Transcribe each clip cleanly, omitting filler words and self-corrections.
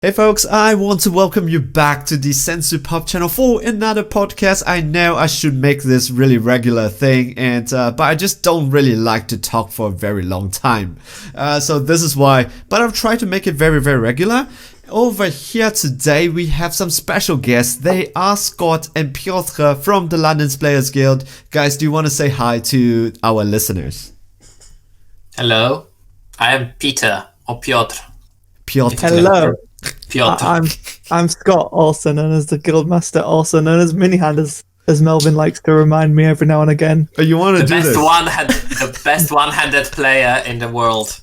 Hey folks, I want to welcome you back to the Sensu Pop channel for another podcast. I know I should make this really regular thing, but I just don't really like to talk for a very long time. So this is why, but I'll try to make it very, very regular. Over here today we have some special guests. They are Scott and Piotr from the London Players Guild. Guys, do you want to say hi to our listeners? Hello, I am Peter or Piotr. Piotr. Hello. Piotr. I'm Scott, also known as the Guildmaster, also known as Minihand, as Melvin likes to remind me every now and again. Oh, you want to do this? The best one-handed player in the world.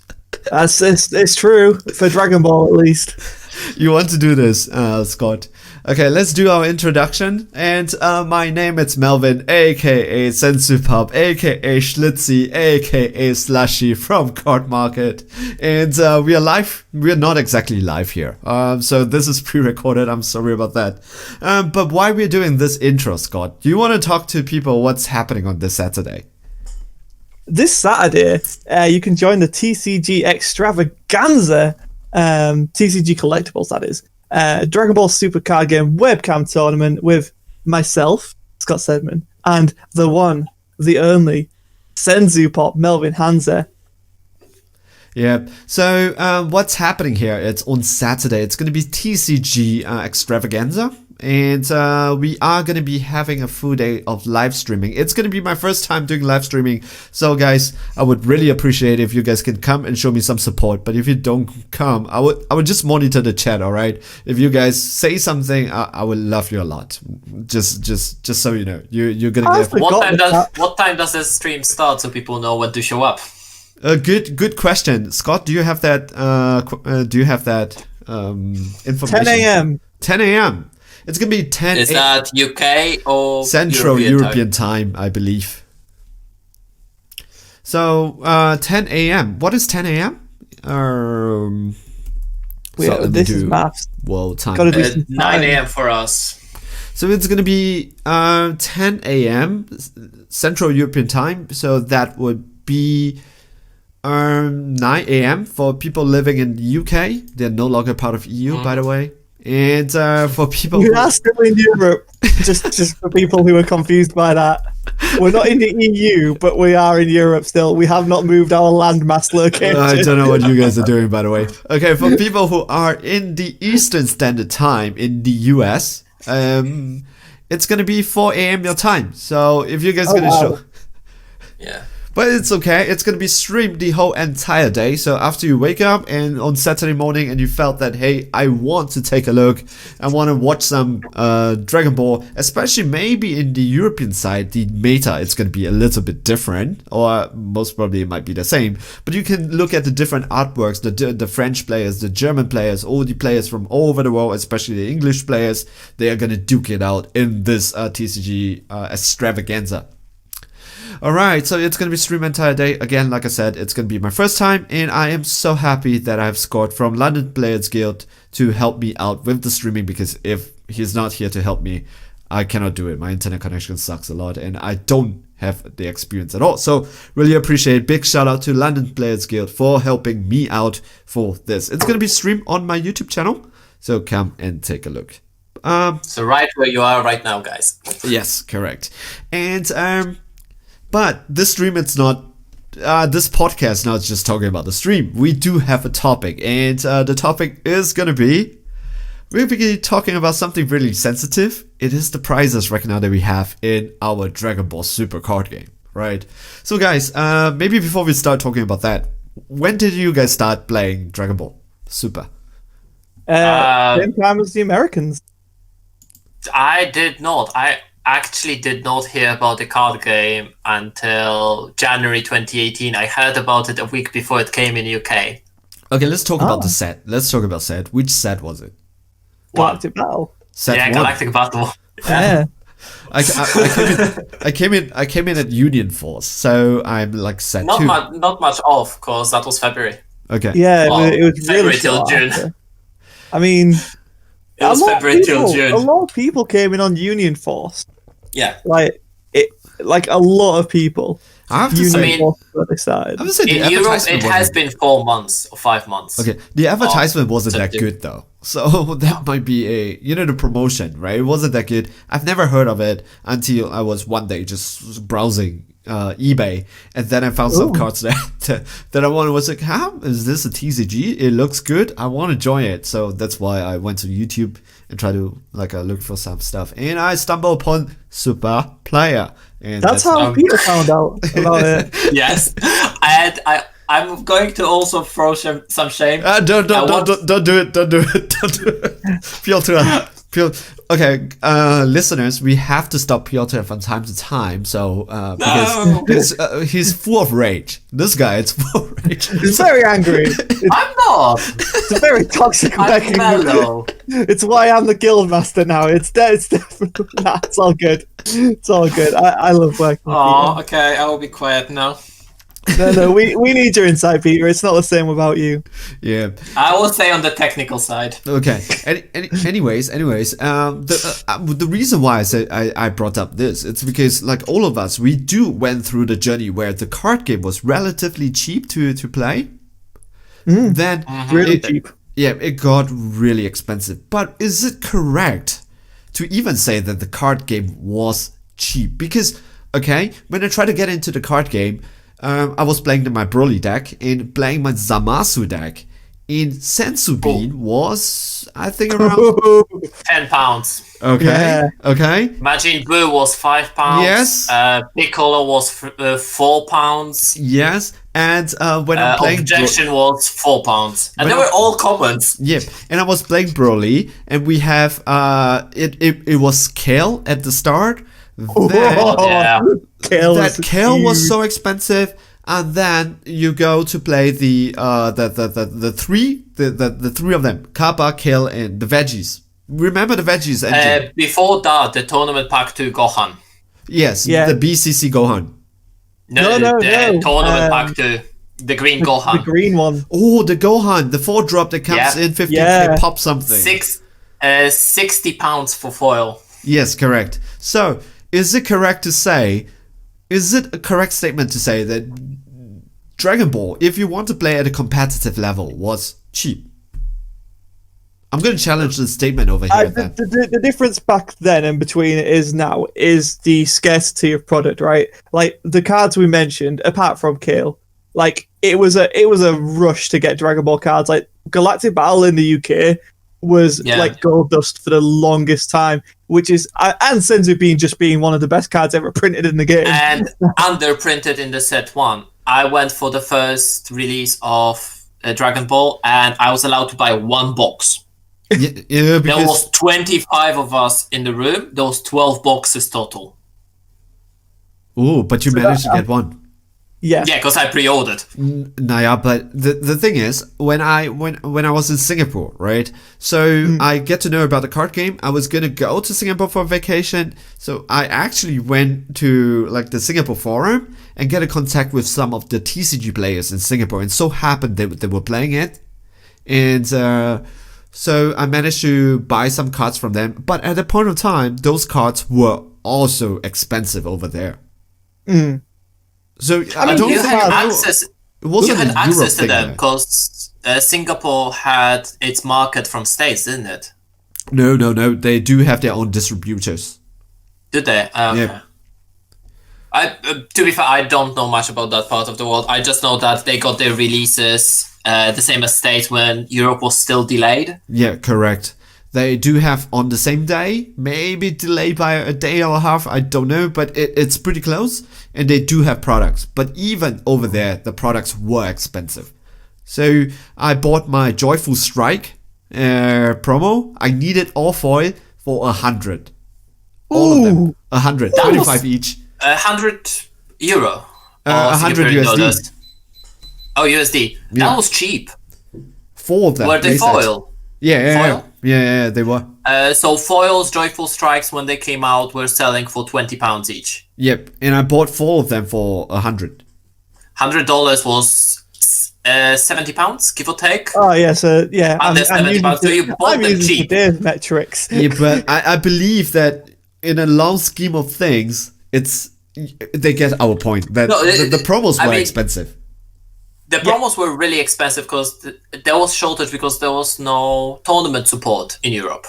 It's true, for Dragon Ball at least. You want to do this, Scott? Okay, let's do our introduction. And my name is Melvin, aka Sensu Pop, aka Schlitzy, aka Slushy from Card Market. And we are live. We are not exactly live here. So this is pre-recorded. I'm sorry about that. But why we're doing this intro, Scott? Do you want to talk to people what's happening on this Saturday? This Saturday, you can join the TCG Extravaganza, TCG Collectibles, that is. Dragon Ball Super Card Game webcam tournament with myself, Scott Sedman, and the one, the only, Sensu Pop, Melvin Hanser. Yeah, so what's happening here? It's on Saturday. It's going to be TCG Extravaganza. And we are going to be having a full day of live streaming. It's going to be my first time doing live streaming. So guys, I would really appreciate if you guys can come and show me some support. But if you don't come, I would just monitor the chat, all right? If you guys say something, I would love you a lot. Just so you know, you're going to get... What time does the stream start so people know when to show up? Good question. Scott, do you have that information? 10 a.m. 10 a.m. It's going to be 10 Is that UK or Central European time, I believe. So, 10 a.m. What is 10 a.m.? This is maths. World time. 9 a.m. for us. So it's going to be 10 a.m. Central European time. So that would be 9 a.m. for people living in the UK. They're no longer part of EU, by the way. And for people who are still in Europe, just for people who are confused by that, we're not in the EU, but we are in Europe still. We have not moved our landmass location. I don't know what you guys are doing, by the way. Okay, for people who are in the Eastern Standard Time in the US, it's gonna be 4 a.m. your time. So if you guys gonna show, yeah. But it's okay. It's going to be streamed the whole entire day. So after you wake up and on Saturday morning and you felt that, hey, I want to take a look. I want to watch some Dragon Ball, especially maybe in the European side, the meta is going to be a little bit different, or most probably it might be the same. But you can look at the different artworks, the French players, the German players, all the players from all over the world, especially the English players. They are going to duke it out in this TCG Extravaganza. Alright, so it's going to be streamed entire day. Again, like I said, it's going to be my first time, and I am so happy that I have Scott from London Players Guild to help me out with the streaming, because if he's not here to help me, I cannot do it. My internet connection sucks a lot, and I don't have the experience at all. So, really appreciate it. Big shout out to London Players Guild for helping me out for this. It's going to be streamed on my YouTube channel, so come and take a look. So right where you are right now, guys. Yes, correct. And but this stream, it's not, this podcast now is just talking about the stream. We do have a topic, and the topic is going to be, we'll be talking about something really sensitive. It is the prizes right now that we have in our Dragon Ball Super card game, right? So guys, maybe before we start talking about that, when did you guys start playing Dragon Ball Super? Same time as the Americans. I did not. I actually did not hear about the card game until January 2018. I heard about it a week before it came in UK. Okay, let's talk about the set. Let's talk about set. Which set was it? Galactic Battle. Set one. Galactic Battle. Yeah. I came in at Union Force, so I'm like set not 2. Not much off, because that was February. Okay. Yeah, well, it was February really till June. After. I mean, it was February till June. A lot of people came in on Union Force. Yeah. Like a lot of people. I have to You say, know where they started. I would say the In Europe, advertisement it has wasn't- been 4 months or 5 months. Okay, the advertisement wasn't that something. good though. So that might be the promotion, right? It wasn't that good. I've never heard of it until I was one day just browsing eBay, and then I found some cards that I wanted. Was like, how is this a TCG? It looks good. I want to join it. So that's why I went to YouTube and tried to look for some stuff, and I stumbled upon Super Player. And That's how Peter found out about it. Yes, and I'm going to also throw some shame. Don't do it. Don't do it. Piotr. Okay, listeners, we have to stop Piotr from time to time. So because he's full of rage. This guy is full of rage. He's very angry. I'm not. It's a very toxic I'm working mellow. It's why I'm the guild master now. It's definitely it's all good. It's all good. I love working with Oh, okay, I will be quiet now. Peter. No, we need your insight, Peter. It's not the same without you. Yeah. I will say on the technical side. Okay. Anyways, the reason why I said I brought up this, it's because like all of us, we went through the journey where the card game was relatively cheap to play. Then Really cheap. Yeah, it got really expensive. But is it correct to even say that the card game was cheap? Because okay, when I tried to get into the card game, I was playing my Broly deck and playing my Zamasu deck. In Sensubin was, I think, around. £10. Okay. Yeah. Okay. Majin Buu was £5. Yes. Piccolo was £4. Yes. And when I'm playing. Objection was £4. And When they were all commons. Yep. And I was playing Broly, and we have it was Kale at the start. Yeah. That Kale was so expensive, and then you go to play the three of them: Kappa, Kale, and the veggies. Remember the veggies engine? Before that, the tournament pack 2 Gohan. Yes, Yeah. the BCC Gohan. No, the tournament pack 2. The green The Gohan. green one. Oh, the Gohan, the 4-drop that comes Yeah. in 15k, Yeah. pop something. £60 for foil. Yes, correct. So, is it correct to say? Is it a correct statement to say that Dragon Ball, if you want to play at a competitive level, was cheap? I'm going to challenge the statement over here. Then. The difference back then and between it is now is the scarcity of product, right? Like the cards we mentioned, apart from Kale, like it was a rush to get Dragon Ball cards. Like Galactic Battle in the UK was like gold dust for the longest time, which is and Senzu being one of the best cards ever printed in the game And underprinted in the set 1. I went for the first release of Dragon Ball, and I was allowed to buy 1 box. Yeah, There because was 25 of us in the room. There was 12 boxes total. oh, but you managed to get one. Yeah. Yeah, because I pre-ordered. Naya, but the thing is, when I was in Singapore, right? So I get to know about the card game. I was gonna go to Singapore for vacation, so I actually went to like the Singapore forum and get a contact with some of the TCG players in Singapore, and so happened they were playing it, and so I managed to buy some cards from them. But at the point of time, those cards were also expensive over there. So I don't You think had it access. wasn't You had a Europe access to thing them there. because Singapore had its market from States, didn't it? No. They do have their own distributors. Did they? Okay. Yeah. To be fair, I don't know much about that part of the world. I just know that they got their releases the same as States when Europe was still delayed. Yeah, correct. They do have on the same day, maybe delayed by a day or a half, I don't know, but it's pretty close. And they do have products. But even over there, the products were expensive. So I bought my Joyful Strike promo. I needed all foil for 100. All of them. 100. 25 each. €100. Or 100 Singapore USD. dollars. Oh, USD. Yeah. That was cheap. 4 of them. Were they said. foil? Yeah, Foil? yeah, they were. So foils, Joyful Strikes, when they came out, were selling for £20 each. Yep, and I bought 4 of them for 100. $100 was £70, give or take. Oh yeah, so yeah. And there's 70 pounds, so you bought I'm them using cheap. today's metrics. Yeah, but I believe that in a long scheme of things, it's they get our point. That No, the promos I were mean- expensive. The promos were really expensive because there was shortage because there was no tournament support in Europe.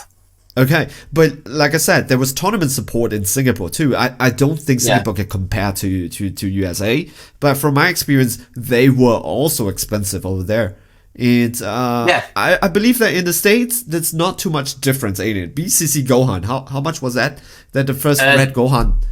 Okay, but like I said, there was tournament support in Singapore too. I don't think Yeah. Singapore can compare to USA, but from my experience, they were also expensive over there. And I believe that in the States, there's not too much difference, ain't it? BCC Gohan, how much was that? That the first red Gohan?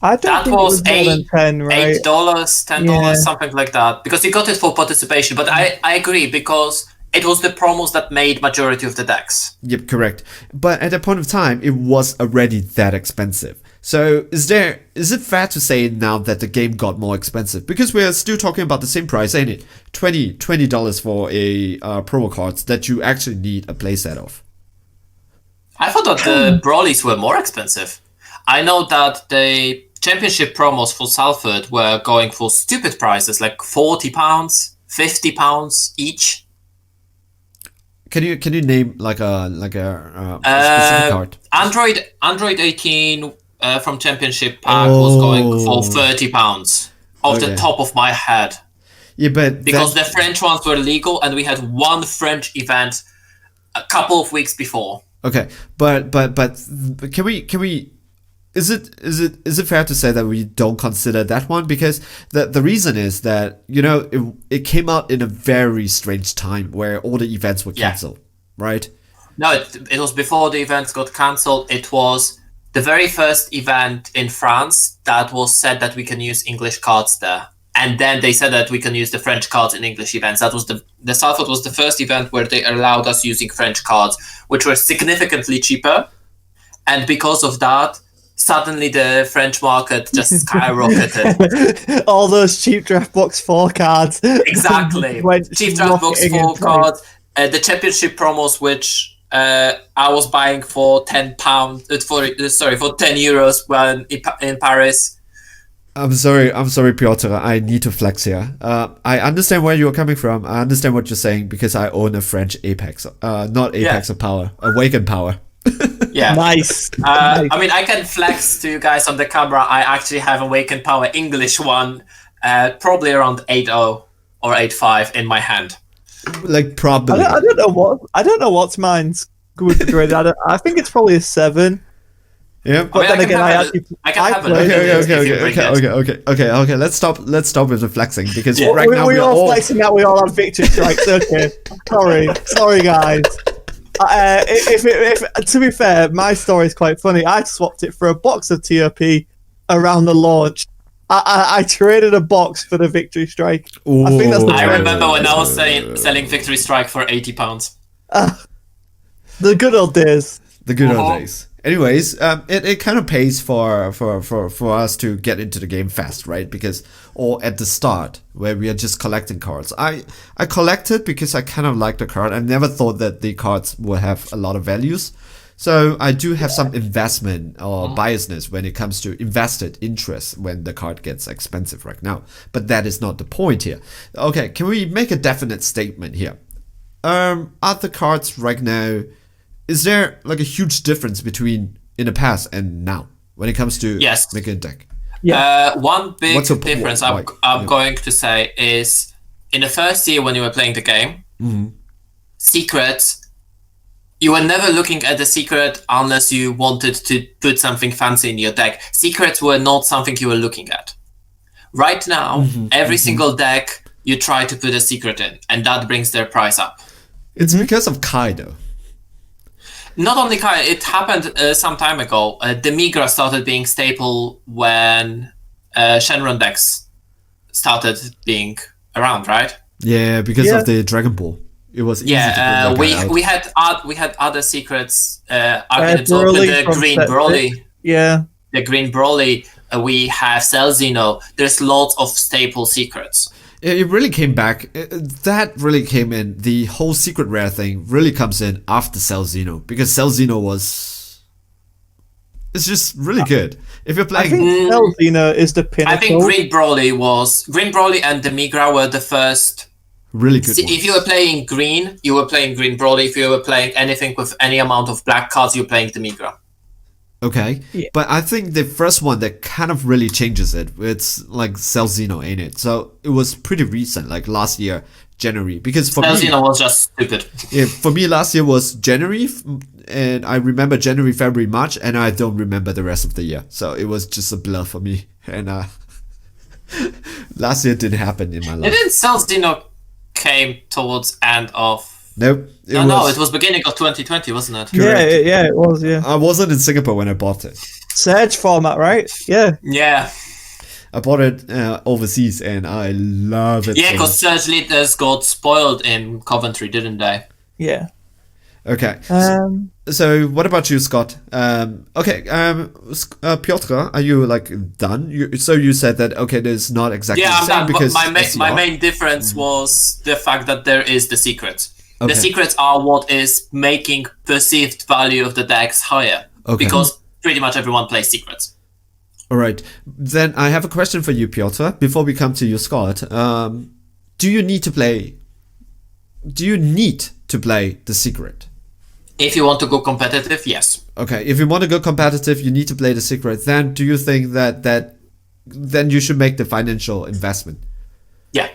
I don't That think was it was more than 10, right? $8, $10, Yeah. something like that. Because you got it for participation. But I agree because it was the promos that made majority of the decks. Yep, correct. But at that point of time, it was already that expensive. So is it fair to say now that the game got more expensive? Because we're still talking about the same price, ain't it? $20 for a promo cards that you actually need a playset of. I thought that the Brawlies were more expensive. I know that the championship promos for Salford were going for stupid prices, like £40, £50 each. Can you name like a specific card? Android 18 from Championship Pack was going for £30 off the Okay. top of my head. Yeah, but Because the French ones were legal and we had one French event a couple of weeks before. okay, but can we? Is it fair to say that we don't consider that one? Because the reason is that, you know, it came out in a very strange time where all the events were cancelled, right? No, it was before the events got cancelled. It was the very first event in France that was said that we can use English cards there. And then they said that we can use the French cards in English events. That was the Salford was the first event where they allowed us using French cards, which were significantly cheaper. And because of that, suddenly the French market just skyrocketed. All those cheap draft box 4 cards. Exactly. Went Cheap draft box rocketing 4 in price. cards, the championship promos, which I was buying for €10 for €10 when in Paris. I'm sorry, Piotr. I need to flex here. I understand where you're coming from. I understand what you're saying because I own a French Apex. Not Apex of Power, Awaken Power. Yeah. Nice. I mean, I can flex to you guys on the camera. I actually have Awaken Power English one, probably around 8.0 or 8.5 in my hand. Like probably. I don't know what's mine's good grade. I think it's probably a 7. Yeah. But then again, I can have a look played- at it if you bring it. Okay. Let's stop with the flexing because Yeah. right now we we're all all flexing that we all have victory strikes. Okay, sorry guys. If to be fair, my story is quite funny. I swapped it for a box of TOP around the launch. I traded a box for the victory strike. I think that's the I trend. remember when I was selling Victory Strike for £80. The good old days. the good old days. Anyways, it kind of pays for us to get into the game fast, right? Because or at the start where we are just collecting cards. I collected because I kind of like the card. I never thought that the cards would have a lot of values. So I do have some investment or biasness when it comes to invested interest when the card gets expensive right now. But that is not the point here. Okay, can we make a definite statement here? Are the cards right now, is there like a huge difference between in the past and now when it comes to Yes. making a deck? One big What's a- difference why? I'm going to say is in the first year when you were playing the game, secrets, you were never looking at the secret unless you wanted to put something fancy in your deck. Secrets were not something you were looking at. Right now, every single deck you try to put a secret in, and that brings their price up. It's because of Kai though. Not only Kai, it happened some time ago. The Migra started being staple when Shenron decks started being around, right? Yeah, because of the Dragon Ball. It was easy to put that guy out. we had other secrets. Arguments Broly open, the from Green set Broly. Yeah. The Green Broly. We have Celzino. There's lots of staple secrets. It really came back. That really came in. The whole secret rare thing really comes in after Celzino because Celzino it's just really good. If you're I playing, think Celzino is the pinnacle. I think Green Broly and the Migra were the first. really good. See, if you were playing green, you were playing Green Broly. If you were playing anything with any amount of black cards, you're playing the Migra. Okay. Yeah. But I think the first one that kind of really changes it, it's like Cell Xeno, ain't it? So it was pretty recent, like last year, January. Because for me, Xeno was just stupid. yeah, for me last year was January, and I remember January, February, March, and I don't remember the rest of the year. So it was just a blur for me. And last year didn't happen in my life. Didn't Xeno came towards end of... Nope. It was beginning of 2020, wasn't it? Yeah, it was. Yeah, I wasn't in Singapore when I bought it. Surge format, right? Yeah. Yeah. I bought it overseas, and I love it. Yeah, so because Surge Leaders got spoiled in Coventry, didn't they? Yeah. Okay. So what about you, Scott? Piotr, are you like done? So you said that there's not exactly Yeah, the same I'm done. because But my SCR. main difference was the fact that there is the secret. Okay. The secrets are what is making perceived value of the decks higher. Okay. Because pretty much everyone plays secrets. All right. Then I have a question for you, Piotr. Before we come to you, Scott, do you need to play the secret? If you want to go competitive, yes. Okay, if you want to go competitive, you need to play the secret. Then do you think that then you should make the financial investment? Yeah.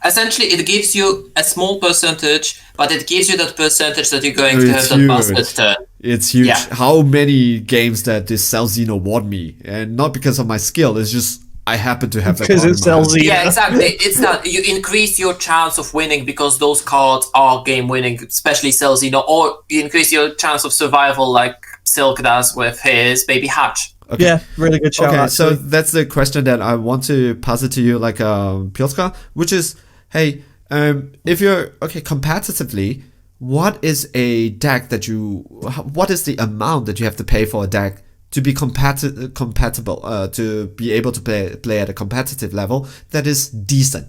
Essentially, it gives you a small percentage, but it gives you that percentage that you're going to have It's that huge. basket turn. It's huge. Yeah. How many games that this Cell Xeno won me, and not because of my skill. It's just I happen to have that Because card it's in my hand. Cell Xeno. Yeah, exactly. It's not you increase your chance of winning because those cards are game winning, especially Cell Xeno, or you increase your chance of survival like Silk does with his baby Hatch. Okay. Yeah, really good shout. Okay, so actually. that's the question that I want to pass it to you, like Piotr, which is, hey, if you're competitively, what is a deck that what is the amount that you have to pay for a deck to be compatible, to be able to play at a competitive level that is decent?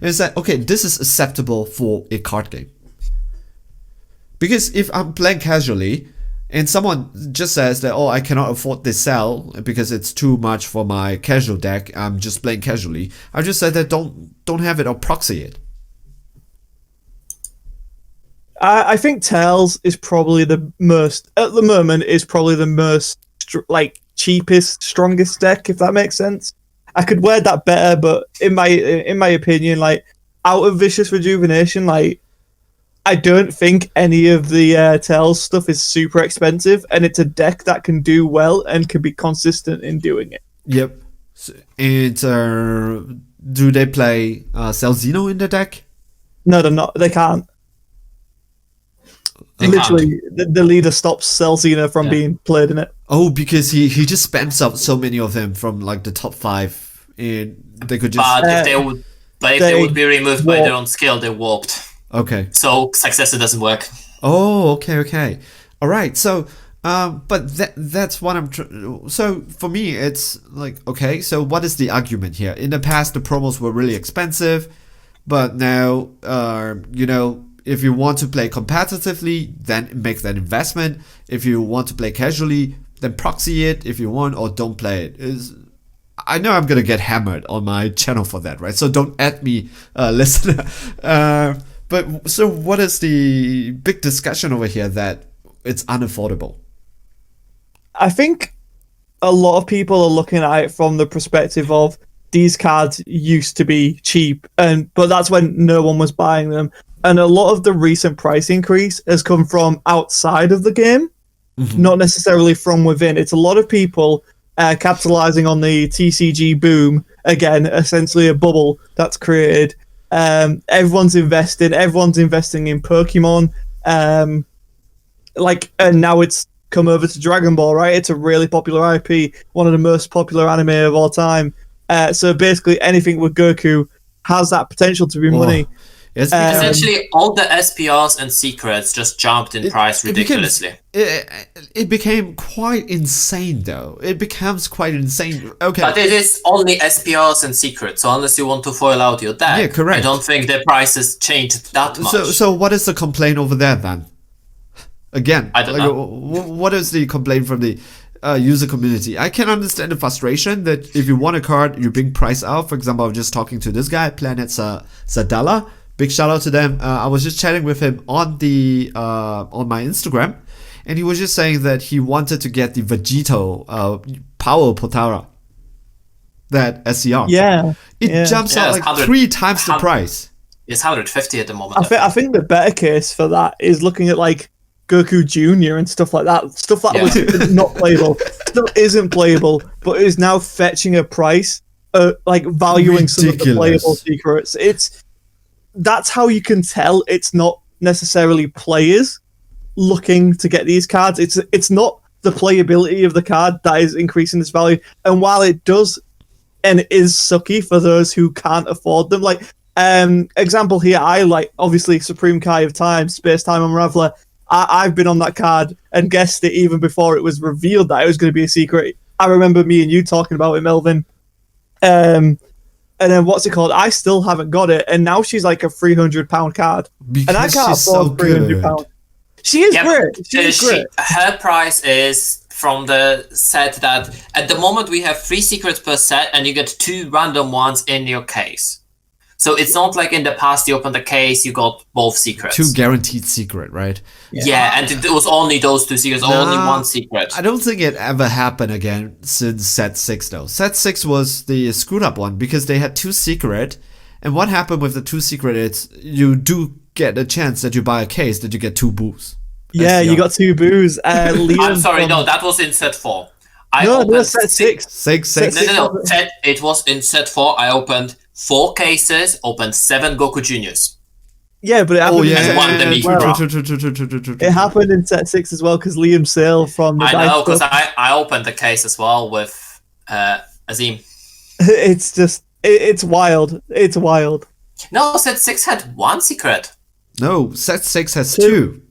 Is that this is acceptable for a card game? Because if I'm playing casually, and someone just says that, I cannot afford this cell because it's too much for my casual deck, I'm just playing casually, I just said that don't have it or proxy it. I think Tails is probably the most, at the moment, is probably the most cheapest, strongest deck, if that makes sense. I could word that better, but in my opinion, out of Vicious Rejuvenation, I don't think any of the Tails stuff is super expensive, and it's a deck that can do well and can be consistent in doing it. Yep. And do they play Cell Xeno in the deck? No, they're not. They can't. They Literally, the leader stops Cell Xeno from being played in it. Oh, because he just spams up so many of them from the top 5, and they could just. But if they would be removed by their own skill, they warped. Okay. So successor doesn't work. Oh, okay. All right. So, but that's what I'm. So for me, it's okay. So what is the argument here? In the past, the promos were really expensive, but now, if you want to play competitively, then make that investment. If you want to play casually, then proxy it if you want, or don't play it. I know I'm gonna get hammered on my channel for that, right? So don't add me, listener. But so what is the big discussion over here that it's unaffordable? I think a lot of people are looking at it from the perspective of these cards used to be cheap, but that's when no one was buying them. And a lot of the recent price increase has come from outside of the game, not necessarily from within. It's a lot of people capitalizing on the TCG boom, again, essentially a bubble that's created. Everyone's investing in Pokemon, and now it's come over to Dragon Ball, right? It's a really popular IP, one of the most popular anime of all time. So basically anything with Goku has that potential to be money. Yes, Essentially, all the SPRs and secrets just jumped in price ridiculously. It became quite insane, though. It becomes quite insane. Okay. But it is only SPRs and secrets, so unless you want to foil out your deck, Yeah, correct. I don't think the prices changed that much. So what is the complaint over there then? Again, I don't know. What is the complaint from the user community? I can understand the frustration that if you want a card, you bring price out. For example, I was just talking to this guy, Planet Sadala. Big shout out to them. I was just chatting with him on my Instagram, and he was just saying that he wanted to get the Vegito Power Potara, that SCR. It jumps out like 3 times the price. It's 150 at the moment. I think the better case for that is looking at like Goku Jr. and stuff like that. Stuff that was not playable, still isn't playable, but is now fetching a price, like valuing some of the playable secrets. That's how you can tell it's not necessarily players looking to get these cards. It's not the playability of the card that is increasing this value. And while it does, and it is sucky for those who can't afford them, like example here, I like obviously Supreme Kai of Time, Space Time Unraveler. I've been on that card and guessed it even before it was revealed that it was going to be a secret. I remember me and you talking about it, Melvin. And then what's it called? I still haven't got it, and now she's like a £300 card, because and I can't afford £300. She is great. She is great. Her price is from the set that at the moment we have 3 secrets per set, and you get 2 random ones in your case. So it's not like in the past you opened the case, you got both secrets. 2 guaranteed secret, right? Yeah, and it was only those 2 secrets, only 1 secret. I don't think it ever happened again since set 6 though. Set 6 was the screwed up one because they had 2 secret, and what happened with the 2 secret is you do get a chance that you buy a case that you get 2 boos. Yeah, you got 2 boos. I'm sorry, no, that was in set 4. No, set 6. 6. No. It was in set 4. I opened 4 cases, opened 7 Goku Juniors. Yeah, but it happened in set one, It happened in set 6 as well because Liam Sale from the I know, because I opened the case as well with Azim. It's just, it's wild. It's wild. No, set 6 had 1 secret. No, set 6 has 2.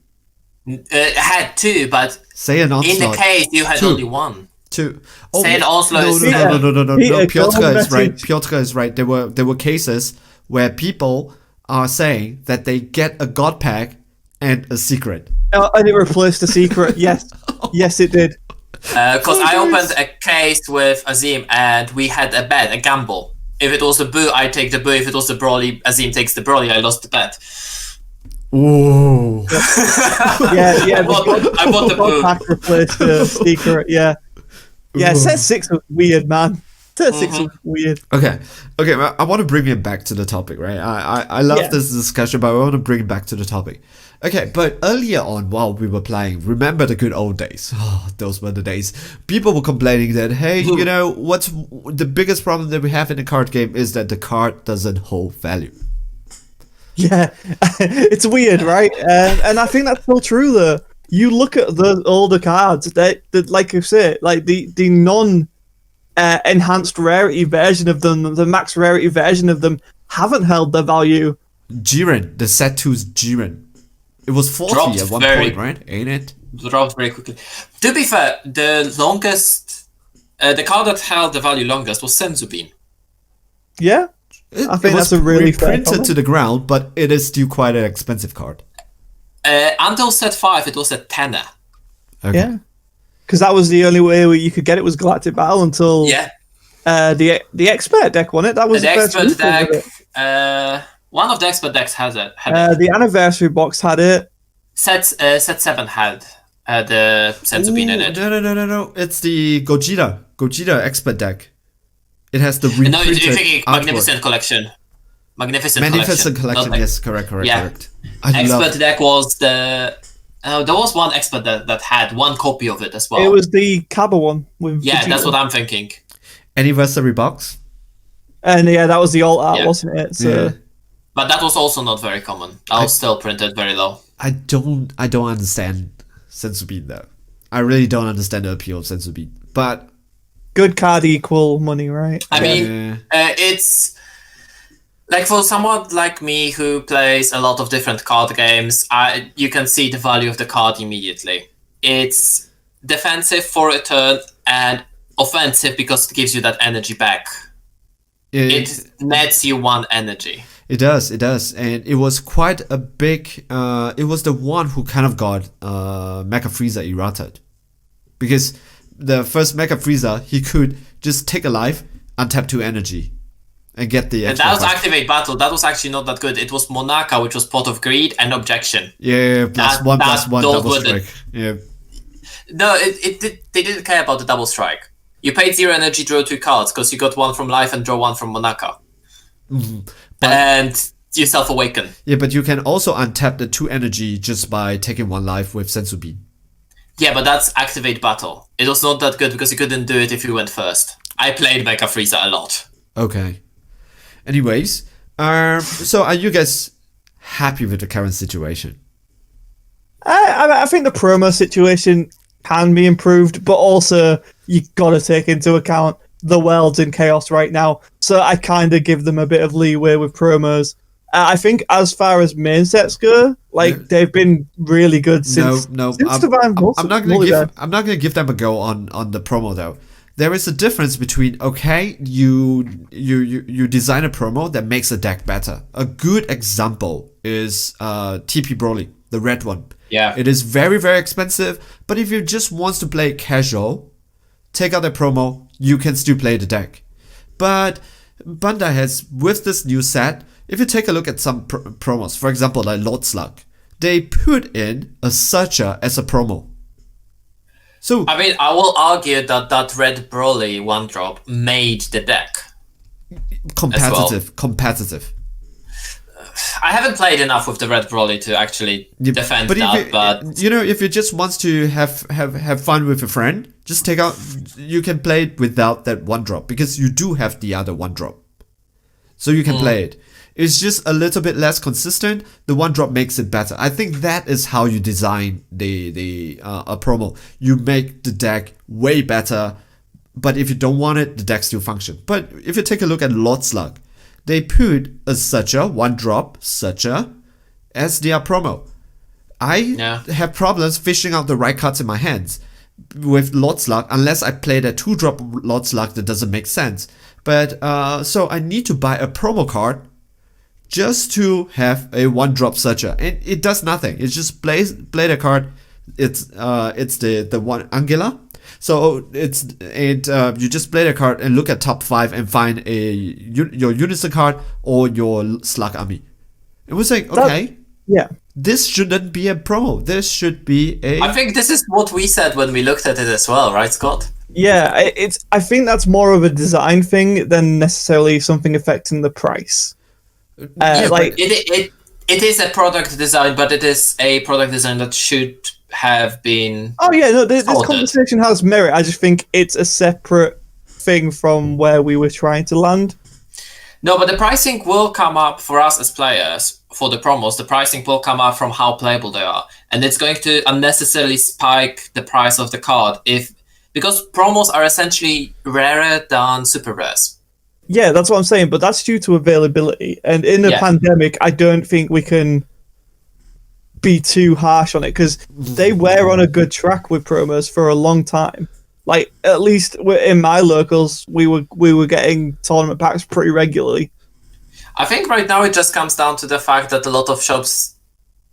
Had 2, but Say an onslaught. in the case you had 2. only 1. 2. Say an onslaught is No. Peter, Piotr is right. Piotr is right. There were cases where people are saying that they get a god pack and a secret. And it replaced the secret. Yes. Yes, it did. Because I opened a case with Azim and we had a bet, a gamble. If it was a Boo, I take the Boo. If it was a Broly, Azim takes the Broly. I lost the bet. Ooh. Yeah. I bought the Boo. Pack replaced the secret. Yeah. Set 6 was weird, man. Set 6 was weird. Okay. I want to bring it back to the topic, right? I love this discussion, but I want to bring it back to the topic. Okay, but earlier on, while we were playing, remember the good old days? Oh, those were the days. People were complaining that, hey, you know, what's the biggest problem that we have in the card game is that the card doesn't hold value. Yeah, it's weird, right? And I think that's still true, though. You look at the older cards, that like you say, like the non enhanced rarity version of them, the max rarity version of them, haven't held their value. Jiren, the set 2's Jiren. It was 40 Dropped at one point, right? Ain't it? Dropped very quickly. To be fair, the longest, the card that held the value longest was Senzubin. Yeah, I think that's a really fair printed comment. to the ground, but it is still quite an expensive card. Until set 5, it was a tenner. Okay. Yeah, because that was the only way where you could get it was Galactic Battle until the expert deck won it. That was the first expert deck. of it. One of the expert decks has it. The anniversary box had it. Set 7 had the Senzubin in it. No. It's the Gogeta expert deck. It has the No, reprinted you're thinking artwork. Magnificent Collection. Magnificent Collection, not yes, correct. Yeah. Expert deck was the... there was one expert that had one copy of it as well. It was the Kaba one. With Yeah, Vegeta. that's what I'm thinking. Anniversary box. And yeah, that was the alt art, wasn't it? So. Yeah. But that was also not very common. That was still printed very low. I don't understand Sensubin though. I really don't understand the appeal of Sensubin. But good card equal money, right? I mean, it's like for someone like me who plays a lot of different card games, you can see the value of the card immediately. It's defensive for a turn and offensive because it gives you that energy back. It nets you 1 energy. It does, and it was quite a big. It was the one who kind of got Mecha Frieza errated, because the first Mecha Frieza he could just take a life, untap 2 energy, and get the. And that was activate battle. That was actually not that good. It was Monaka, which was Pot of Greed and Objection. Yeah, +1/+1 double strike. Yeah. No, they didn't care about the double strike. You paid 0 energy, draw 2 cards because you got 1 from life and draw 1 from Monaco. And you self-awaken. Yeah, but you can also untap the 2 energy just by taking 1 life with Sensu Bean. Yeah, but that's activate battle. It was not that good because you couldn't do it if you went first. I played Mecha Frieza a lot. Okay. Anyways, so are you guys happy with the current situation? I think the promo situation can be improved, but also you got to take into account the world's in chaos right now. So I kind of give them a bit of leeway with promos. I think as far as main sets go, they've been really good since. I'm not gonna give them a go on the promo though. There is a difference between you design a promo that makes a deck better. A good example is TP Broly, the red one. Yeah. It is very, very expensive, but if you just want to play casual, take out the promo, you can still play the deck. But Bandai has, with this new set, if you take a look at some promos, for example, like Lord Slug, they put in a Searcher as a promo. So I mean, I will argue that Red Broly 1-drop made the deck. competitive. I haven't played enough with the Red Broly to actually defend that, but you know, if you just want to have fun with a friend, just take out. You can play it without that 1-drop because you do have the other 1-drop, so you can play it. It's just a little bit less consistent. The 1-drop makes it better. I think that is how you design a promo. You make the deck way better, but if you don't want it, the deck still functions. But if you take a look at Lord Slug, they put a Searcher, 1-drop Searcher, as their promo. I have problems fishing out the right cards in my hands with Lord Slug unless I play that 2-drop Lord Slug that doesn't make sense. But so I need to buy a promo card just to have a 1-drop Searcher, and it does nothing. It just play the card. It's the one Angela. So you just play the card and look at top 5 and find your Unison card or your Slug army. It was like, okay, this shouldn't be a promo. This should be a. I think this is what we said when we looked at it as well, right, Scott? Yeah, I think that's more of a design thing than necessarily something affecting the price. It is a product design, but it is a product design that should have been. Oh yeah, no, this conversation has merit. I just think it's a separate thing from where we were trying to land. No, but the pricing will come up for us as players for the promos. The pricing will come up from how playable they are, and it's going to unnecessarily spike the price of the card because promos are essentially rarer than super rares. Yeah, that's what I'm saying, but that's due to availability. And in the pandemic, I don't think we can be too harsh on it because they were on a good track with promos for a long time. Like, at least in my locals, we were getting tournament packs pretty regularly. I think right now it just comes down to the fact that a lot of shops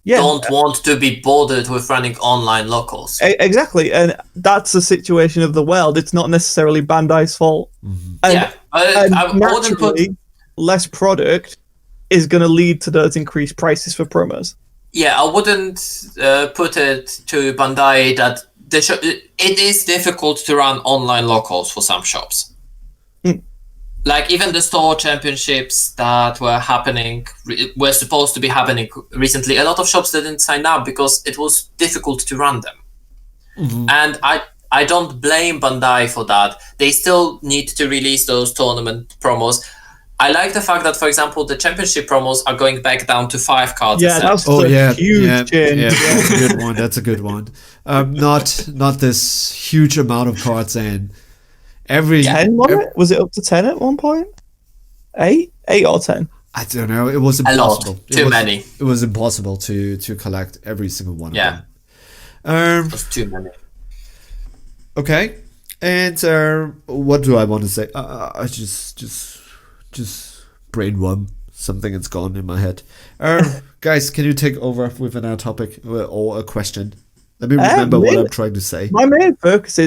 don't want to be bothered with running online locals. Exactly, and that's the situation of the world. It's not necessarily Bandai's fault. And naturally, less product is going to lead to those increased prices for promos. Yeah, I wouldn't put it to Bandai that it is difficult to run online locals for some shops. Like even the store championships that were supposed to be happening recently, a lot of shops didn't sign up because it was difficult to run them. And I don't blame Bandai for that. They still need to release those tournament promos. I like the fact that, for example, the championship promos are going back down to 5 cards. Yeah, that's a huge change. Yeah, that's a good one. That's a good one. Not this huge amount of cards and every 10 was it up to 10 at one point? 8 or 10? I don't know. It was impossible. Too many. It was impossible to collect every single one. Yeah. Of them. It was too many. Okay, and what do I want to say? I just brainworm something. It's gone in my head. Guys, can you take over with another topic or a question? Let me remember what I'm trying to say. My main focus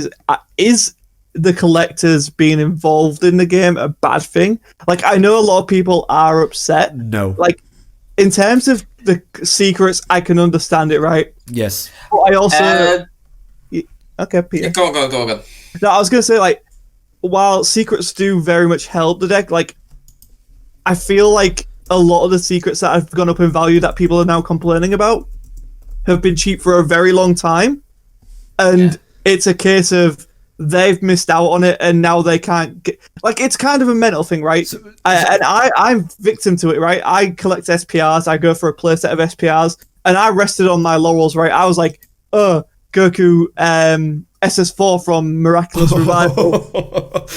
is the collectors being involved in the game a bad thing? Like, I know a lot of people are upset. No. Like, in terms of the secrets, I can understand it, right? Yes. But I also... Okay, Peter. Go on. No, I was gonna say, like, while secrets do very much help the deck, like, I feel like a lot of the secrets that have gone up in value that people are now complaining about have been cheap for a very long time, and it's a case of they've missed out on it, and now they can't get. Like, it's kind of a mental thing, right? I'm victim to it, right? I collect SPRs, I go for a playset of SPRs, and I rested on my laurels, right? I was like, oh, Goku SS4 from Miraculous Revival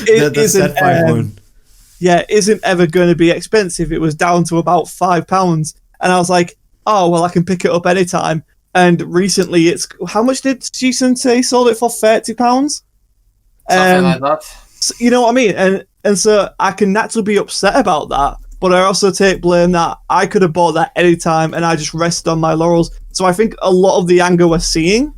isn't ever going to be expensive. It was down to about £5, and I was like, oh well, I can pick it up anytime. And recently, it's how much did Jason say sold it for? £30. Something like that. So, you know what I mean? And so I can naturally be upset about that, but I also take blame that I could have bought that anytime, and I just rested on my laurels. So I think a lot of the anger we're seeing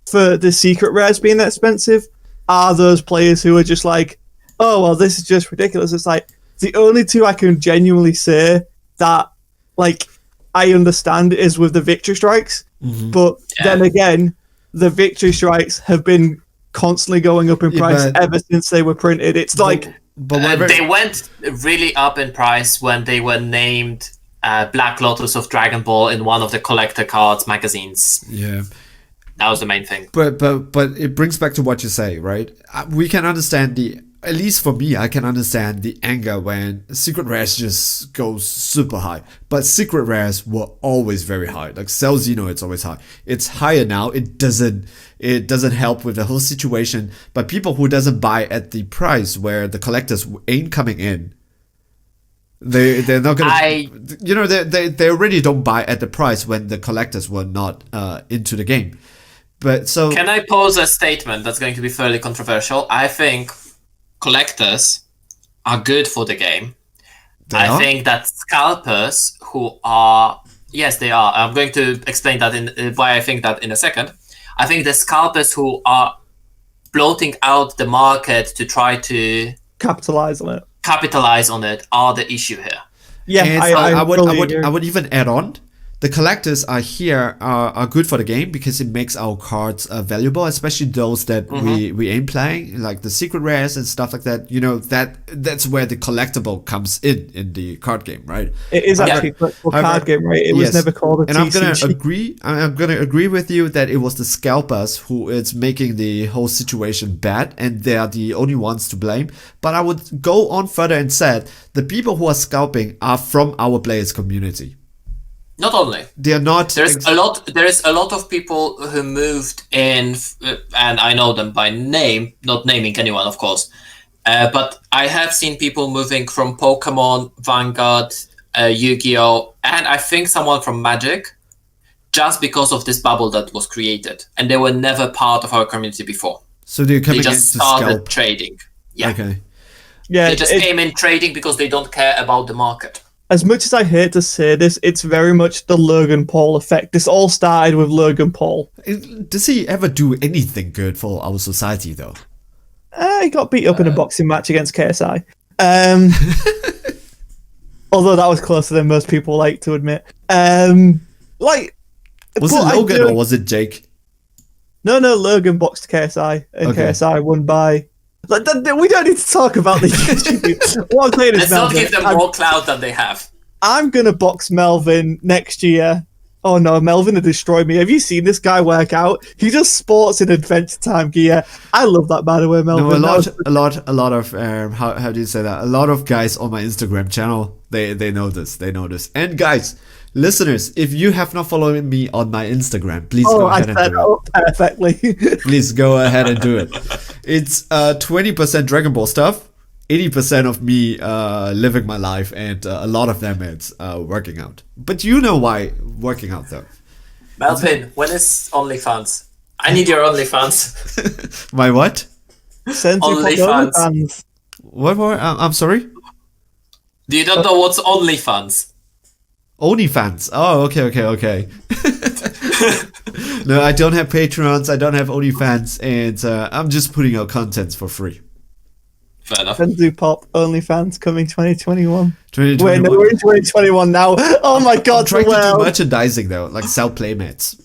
for the secret rares being expensive are those players who are just like, oh well, this is just ridiculous. It's like the only two I can genuinely say that, like, I understand is with the victory strikes, but then again, the victory strikes have been constantly going up in price ever since they were printed. It's like they went really up in price when they were named Black Lotus of Dragon Ball in one of the collector cards magazines. Yeah. That was the main thing. But it brings back to what you say, right? We can understand at least for me, I can understand the anger when secret rares just goes super high. But secret rares were always very high. Like Cell Xeno, it's always high. It's higher now. It doesn't help with the whole situation. But people who doesn't buy at the price where the collectors ain't coming in, they're not gonna. They already don't buy at the price when the collectors were not into the game. But so can I pose a statement that's going to be fairly controversial? I think collectors are good for the game. I think that scalpers who are... Yes, they are. I'm going to explain that why I think that in a second. I think the scalpers who are bloating out the market to try to... capitalize on it are the issue here. Yeah, I would even add on. The collectors are good for the game because it makes our cards valuable, especially those that we ain't playing, like the secret rares and stuff like that. You know, that's where the collectible comes in the card game, right? It is actually a collectible card game, right? It was never called a TCG. I'm gonna agree with you that it was the scalpers who is making the whole situation bad, and they are the only ones to blame. But I would go on further and said the people who are scalping are from our players community. Not only they are not. There is a lot of people who moved in, and I know them by name, not naming anyone, of course. But I have seen people moving from Pokemon, Vanguard, Yu-Gi-Oh, and I think someone from Magic, just because of this bubble that was created, and they were never part of our community before. So they just started trading. Yeah. Okay. Yeah. They just came in trading because they don't care about the market. As much as I hate to say this, it's very much the Logan Paul effect. This all started with Logan Paul. Does he ever do anything good for our society, though? He got beat up in a boxing match against KSI. Although that was closer than most people like to admit. Was it Logan or was it Jake? No, Logan boxed KSI, and KSI won by... we don't need to talk about the YouTube. What I'm saying is, let's not give them more clout than they have. I'm going to box Melvin next year. Oh no, Melvin will destroy me. Have you seen this guy work out? He just sports in Adventure Time gear. I love that, by the way, Melvin. No, a lot of how do you say that? A lot of guys on my Instagram channel, they know this. They know this. And guys, listeners, if you have not followed me on my Instagram, please go ahead and do it. Perfectly. Please go ahead and do it. It's 20% Dragon Ball stuff, 80% of me living my life, and a lot of them it's working out. But you know why working out though? Melvin, when is OnlyFans? I need your OnlyFans. My what? OnlyFans. What? I'm sorry? Do you not know what's OnlyFans? OnlyFans. Oh, okay. No, I don't have Patreons, I don't have OnlyFans, and I'm just putting out contents for free. Fair enough. Senzu Pop OnlyFans coming 2021. 2021. Wait, no, we're in 2021 now. Oh my god, I'm trying to do merchandising though, like sell playmats.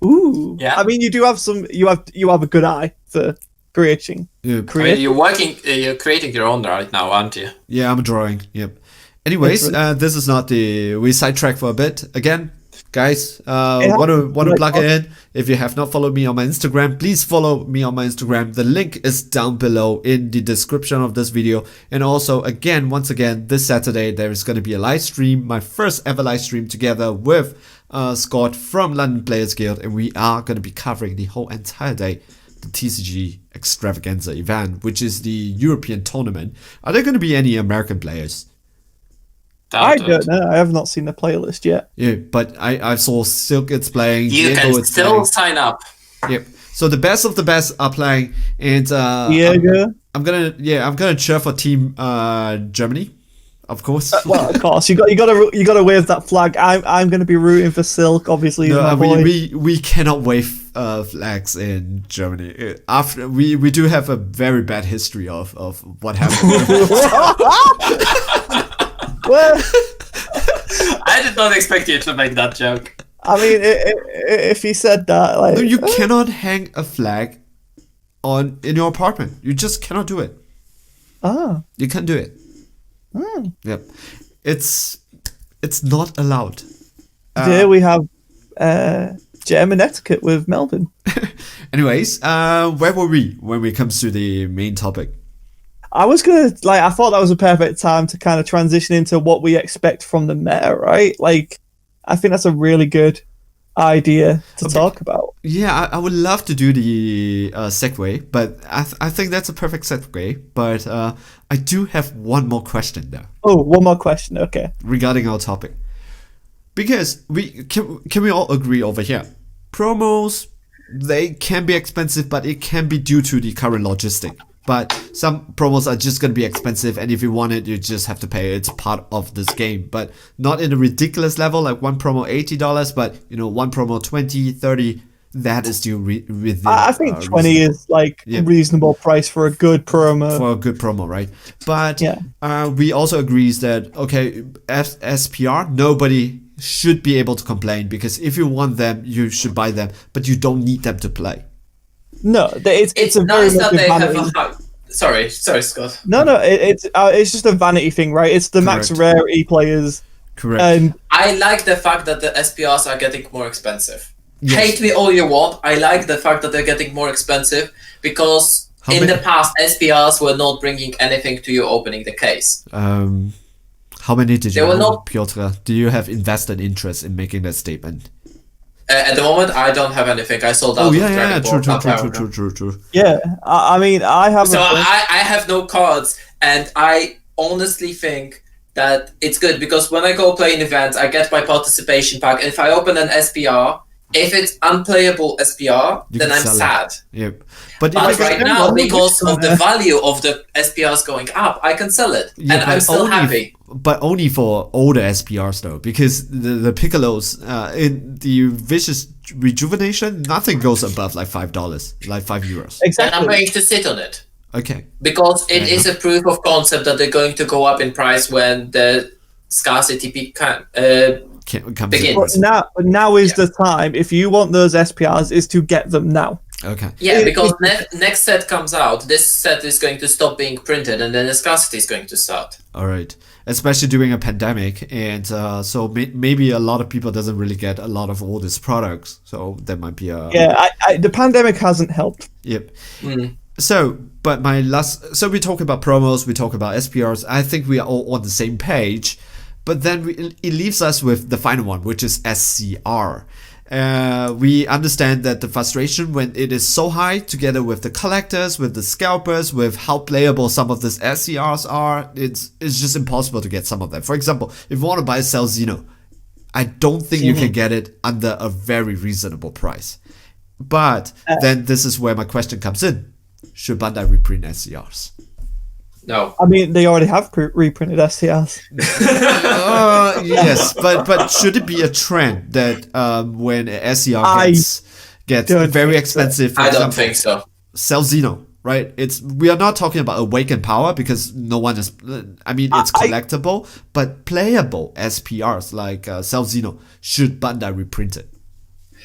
Ooh. Yeah. I mean, you do have some. You have a good eye for creating. Yeah, I mean, Create. you're creating your own right now, aren't you? yeah, I'm drawing. Yep. Anyways, That's this is not the. We sidetrack for a bit again, guys. Yeah, Want to like- plug it in? If you have not followed me on my Instagram, please follow me on my Instagram. The link is down below in the description of this video. And also, once again, this Saturday there is going to be a live stream, my first ever live stream together with Scott from London Players Guild, and we are going to be covering the whole entire day the TCG Extravaganza event, which is the European tournament. Are there going to be any American players? I Doubt it. don't know. I have not seen the playlist yet. Yeah, but I saw Silk it's playing. You Diego can is still playing. sign up. Yep. So the best of the best are playing, and Diego. I'm gonna cheer for Team Germany, of course. Well, of course, you gotta wave that flag. I'm gonna be rooting for Silk. Obviously, he's No, my boy. we cannot wave flags in Germany. After we do have a very bad history of what happened. Well, I did not expect you to make that joke. I mean, if he said that, like, No, you cannot hang a flag in your apartment. You just cannot do it. ah, You can't do it. Yep. It's not allowed. here we have German etiquette with Melbourne. Anyways, where were we when it comes to the main topic? I thought that was a perfect time to kind of transition into what we expect from the meta, right? Like, I think that's a really good idea to talk about. Yeah, I would love to do the segue, but I think that's a perfect segue. But I do have one more question though Oh, one more question. Okay. regarding our topic, because can we all agree over here? Promos, they can be expensive, but it can be due to the current logistic. But some promos are just going to be expensive, and if you want it, you just have to pay. It's part of this game, but not in a ridiculous level, like one promo $80, but one promo $20, $30. That is still within. I think 20 reasonable. is like Yeah. reasonable price for a good promo. For a good promo, right? But Yeah. we also agrees that SPR, nobody should be able to complain, because if you want them, you should buy them, but you don't need them to play. No, it's a very nice much that they have vanity. a high. Sorry, Scott. No, it's just a vanity thing, right? It's the max Correct. rarity players, Correct. and I like the fact that the SPRs are getting more expensive. Yes. Hate me all you want. I like the fact that they're getting more expensive because How in many- the past SPRs were not bringing anything to you opening the case. How many did you They were own, not- Piotr? Do you have invested interest in making that statement? At the moment, I don't have anything. I sold out. Oh of yeah, Dragon Ball true. Power. yeah, I mean, I have. So I have no cards, and I honestly think that it's good because when I go play in events, I get my participation pack. And if I open an SPR, if it's unplayable SPR, You then can I'm sell it. sad. Yep. But But if you right can- now, because of the value of the SPRs going up, I can sell it, Yeah, and I'm but still happy. But only for older SPRs though, because the Piccolos in the Vicious Rejuvenation, nothing goes above like $5, like €5. And I'm Exactly. going to sit on it Okay. because it Fair is a proof of concept that they're going to go up in price when the scarcity peak Comes Begins. But now is the time. If you want those SPRs, is to get them now. Okay. Yeah, because next set comes out, this set is going to stop being printed, and then the scarcity is going to start. All right. Especially during a pandemic, and so maybe a lot of people doesn't really get a lot of all these products. So there might be a Yeah, the pandemic hasn't helped. Yep. So, but so we talk about promos, we talk about SPRs. I think we are all on the same page, but then it leaves us with the final one, which is SCR. We understand that the frustration when it is so high, together with the collectors, with the scalpers, with how playable some of these SCRs are, it's just impossible to get some of them. For example, if you want to buy a Cell Xeno, I don't think you can get it under a very reasonable price. But then this is where my question comes in. Should Bandai reprint SCRs? No. I mean, they already have reprinted STRs. Yes, but should it be a trend that when a SCR gets don't very think expensive, for I don't example, think so. Cell Xeno, right? We are not talking about Awakened Power because no one is. I mean, it's collectible, but playable SPRs like Cell Xeno should Bandai reprint it.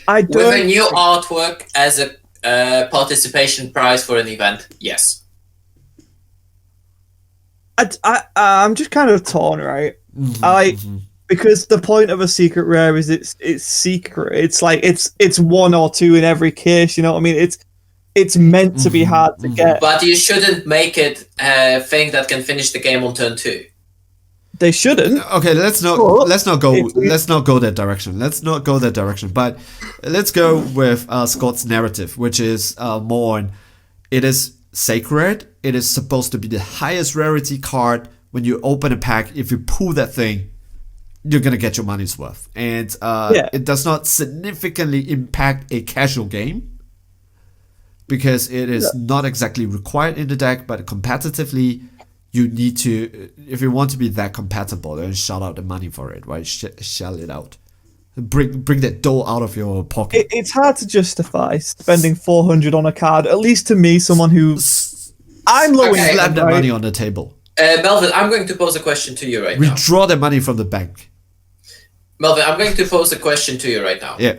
I With a don't. new artwork as a participation prize for an event, yes. I'm just kind of torn, right? Because the point of a secret rare is it's secret. It's like it's one or two in every case. You know what I mean? It's meant to be hard to get. But you shouldn't make it a thing that can finish the game on turn 2. They shouldn't. Okay, let's not go that direction. Let's not go that direction. But let's go with Scott's narrative, which is more on it is sacred. It is supposed to be the highest rarity card. When you open a pack, if you pull that thing, you're gonna get your money's worth. And it does not significantly impact a casual game because it is not exactly required in the deck, but competitively. You need to, if you want to be that compatible, then shell out the money for it, right? Shell it out. Bring that dough out of your pocket. It's hard to justify spending 400 on a card. At least to me, someone who I'm low Okay. income, Slap that right? money on the table. Melvin, I'm going to pose a question to you right now. Withdraw the money from the bank. Melvin, I'm going to pose a question to you right now. Yeah.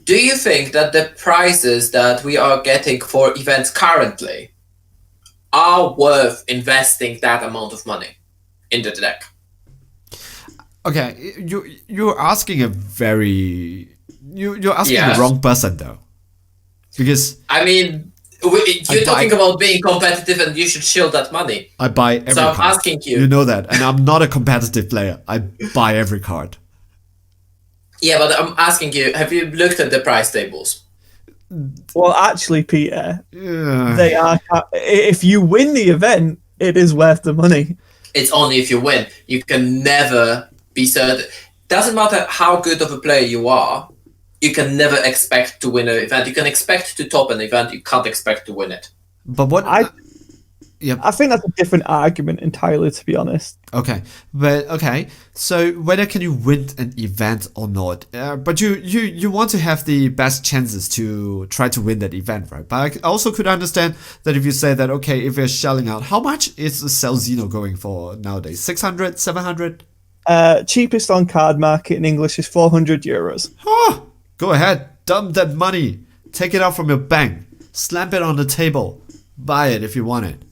Do you think that the prizes that we are getting for events currently are worth investing that amount of money into the deck? Okay, you're asking a very you're asking Yes. the wrong person though, because I mean, you're talking about being competitive and you should shield that money. I buy every So I'm card. asking you. You know that, and I'm not a competitive player. I buy every card. Yeah, but I'm asking you, have you looked at the price tables? Well, actually, Peter, Yeah. they are. If you win the event, it is worth the money. It's only if you win. You can never be certain. Doesn't matter how good of a player you are, you can never expect to win an event. You can expect to top an event, you can't expect to win it. But what? I Yep. I think that's a different argument entirely, to be honest. Okay, but okay. So whether can you win an event or not, but you want to have the best chances to try to win that event, right? But I also could understand that if you say that, okay, if you're shelling out, how much is a Celzino going for nowadays? 600, 700? Cheapest on card market in English is €400. Oh, go ahead, dump that money, take it out from your bank, slap it on the table, buy it if you want it.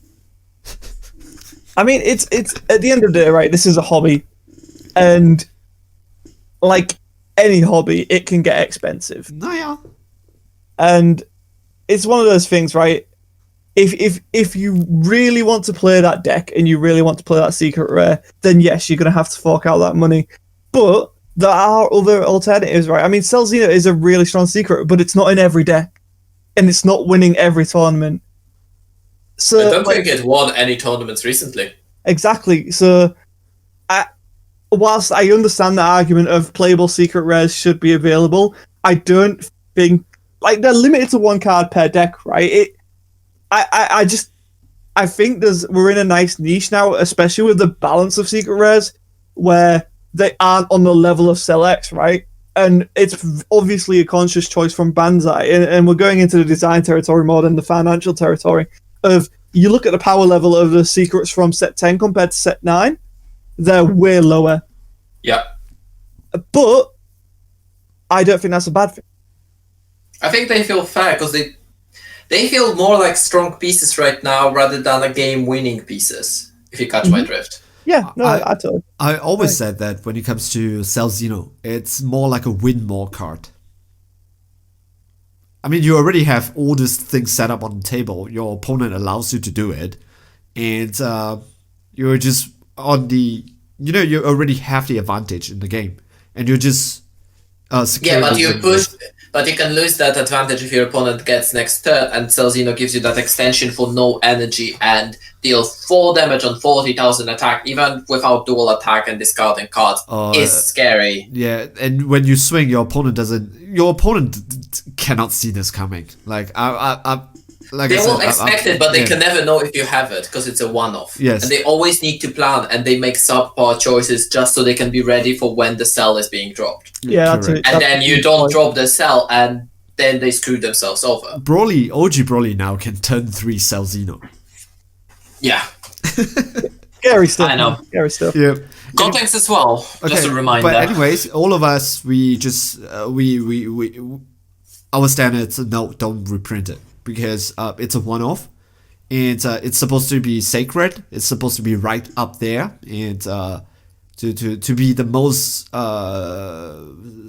I mean, it's at the end of the day, right? This is a hobby, and like any hobby, it can get expensive. No, yeah. And it's one of those things, right? If you really want to play that deck and you really want to play that secret rare, then yes, you're gonna have to fork out that money. But there are other alternatives, right? I mean, Celzina is a really strong secret, but it's not in every deck, and it's not winning every tournament. So I don't think it won any tournaments recently. exactly. So, whilst I understand the argument of playable secret rares should be available, I don't think they're limited to one card per deck, right? I think we're in a nice niche now, especially with the balance of secret rares, where they aren't on the level of Cell X, right? And it's obviously a conscious choice from Banzai, and we're going into the design territory more than the financial territory. Of you look at the power level of the secrets from set 10 compared to set 9, they're way lower. Yeah. But I don't think that's a bad thing. I think they feel fair because they feel more like strong pieces right now rather than a game-winning pieces, if you catch my drift. Yeah, no, I totally. I always said that when it comes to Celzino, it's more like a win more card. I mean, you already have all these things set up on the table. Your opponent allows you to do it. And you're just on the... you already have the advantage in the game. And you're just... Yeah, but you can lose that advantage if your opponent gets next turn, and Celzino gives you that extension for no energy and deal 4 damage on 40,000 attack, even without dual attack and discarding cards, is scary. Yeah, and when you swing, your opponent cannot see this coming. Like They will expect it, but they can never know if you have it because it's a one-off. Yes. And they always need to plan, and they make subpar choices just so they can be ready for when the cell is being dropped. Yeah, Correct. And then you don't drop the cell, and then they screw themselves over. OG Broly now can turn 3 Celzino. Yeah. Scary stuff. I know. Scary stuff. Yeah. Gotenks as well. Just a reminder. But anyways, all of us, we just we our standards don't reprint it because it's a one-off, and it's supposed to be sacred. It's supposed to be right up there, and to be the most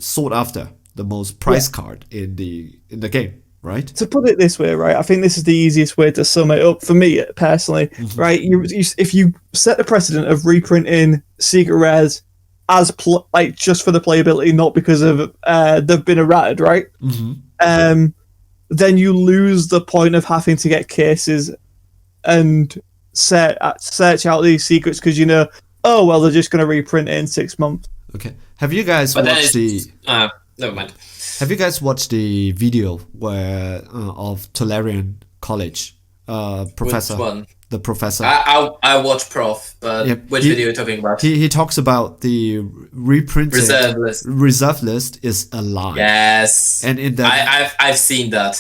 sought after, the most prized card in the game. Right. To put it this way, right, I think this is the easiest way to sum it up for me personally. Right, if you set the precedent of reprinting secret rares as like just for the playability, not because of they've been errated, right? Then you lose the point of having to get cases and search out these secrets because oh well, they're just going to reprint it in 6 months. Okay. Have you guys watched never mind. Have you guys watched the video of Tolarian College professor? Which one? The professor. I watch Prof, but which video are you talking about? He talks about the reprinted reserve list. Reserve list is a lie. Yes, and in that I've seen that.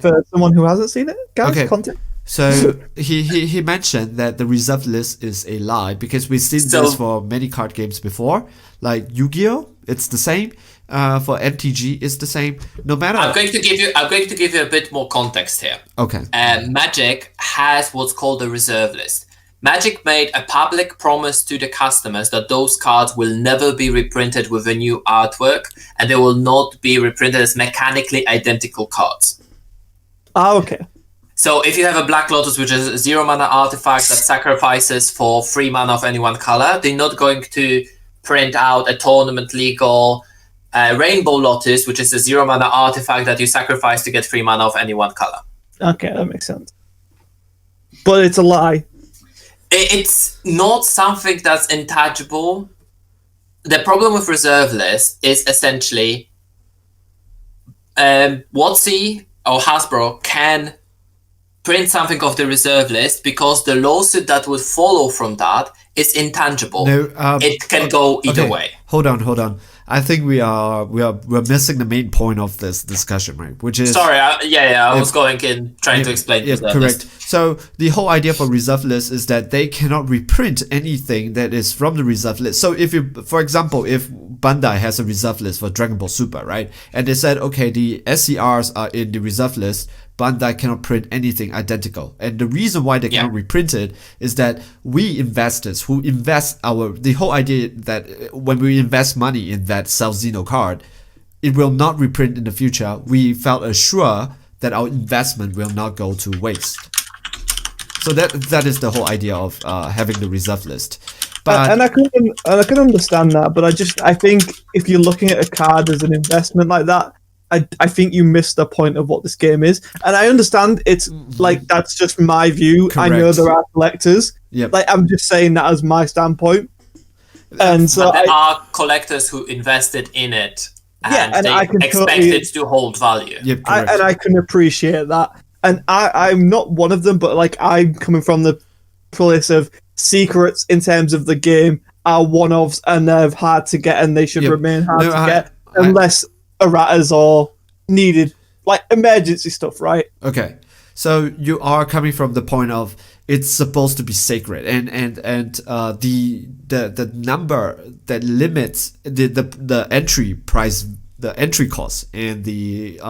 For someone who hasn't seen it, guys, content. So he mentioned that the reserve list is a lie because we've seen this for many card games before, like Yu-Gi-Oh! It's the same. For MTG, it's the same. No matter. I'm going to give you a bit more context here. Okay. Magic has what's called a reserve list. Magic made a public promise to the customers that those cards will never be reprinted with a new artwork, and they will not be reprinted as mechanically identical cards. Okay. So if you have a Black Lotus, which is a 0 mana artifact that sacrifices for 3 mana of any one color, they're not going to print out a tournament legal Rainbow Lotus, which is a 0 mana artifact that you sacrifice to get 3 mana of any one color. Okay, that makes sense. But it's a lie. It's not something that's intangible. The problem with reserve list is essentially WotC or Hasbro can print something off the reserve list because the lawsuit that would follow from that is intangible. It can go either way. Hold on. I think we're missing the main point of this discussion, right? Which is I was going in trying to explain. Yeah, correct. So the whole idea for reserve list is that they cannot reprint anything that is from the reserve list. So if you, for example, if Bandai has a reserve list for Dragon Ball Super, right, and they said, okay, the SCRs are in the reserve list, Bandai cannot print anything identical. And the reason why they cannot reprint it is that we investors who invest the whole idea that when we invest money in that Cell Xeno card, it will not reprint in the future. We felt assured that our investment will not go to waste. So that is the whole idea of having the reserve list. But and I can understand that, but I think if you're looking at a card as an investment like that, I think you missed the point of what this game is. And I understand it's like, that's just my view. Correct. I know there are collectors. Yep. Like, I'm just saying that as my standpoint. And so there are collectors who invested in it and I can expect it to hold value. Yep, and I can appreciate that. And I'm not one of them, but like, I'm coming from the place of secrets in terms of the game are one-offs and they're hard to get and they should remain hard to get unless erratas are needed, like emergency stuff, right? Okay, so you are coming from the point of it's supposed to be sacred, and the number that limits the entry price, the entry cost, and the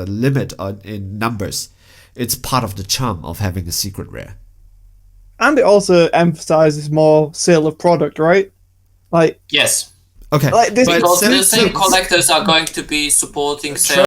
limit in numbers, it's part of the charm of having a secret rare. And it also emphasizes more sale of product, right? Like yes. Okay, like this, because the same collectors are going to be supporting sales